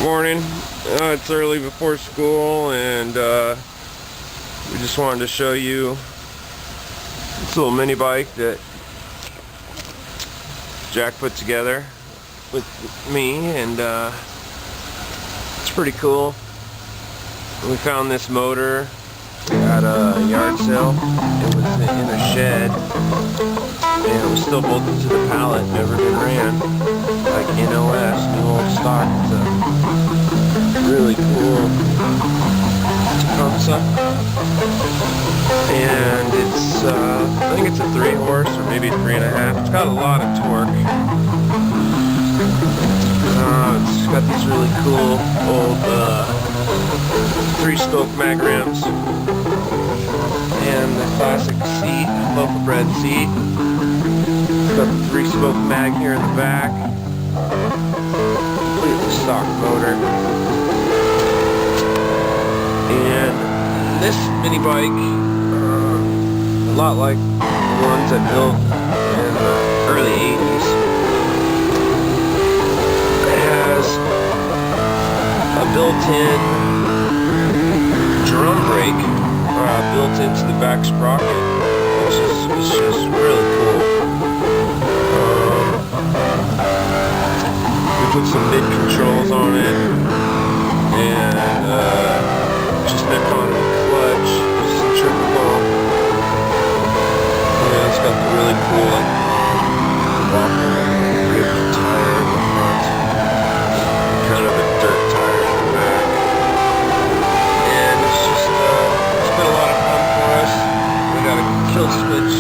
Morning. It's early before school, and we just wanted to show you this little mini bike that Jack put together with me, and it's pretty cool. We found this motor at a yard sale. It was in a shed, and it was still bolted to the pallet, never been ran, like NOS, new old stock. It's a really cool Tecumseh, and it's I think it's a 3-horse or maybe 3.5. It's got a lot of torque. It's got these really cool old 3-spoke mag rims and the classic seat, loaf of bread seat. It's got the 3-spoke mag here in the back. Completely stock motor. And this mini bike, a lot like the ones I built in the early 80s, it has a built-in drum brake built into the back sprocket, which is just really cool. We put some mid controls on it, and just neck on the clutch, centrifugal. Yeah, it's got the really cool like ripped tire in the front, kind of a dirt tire in the back, and it's been a lot of fun for us. We got a kill switch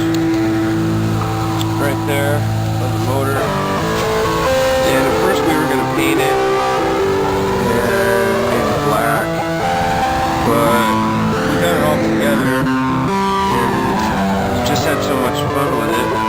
right there on the motor, and at first we were going to paint it and make it black, but we got it all together and just had so much fun with it.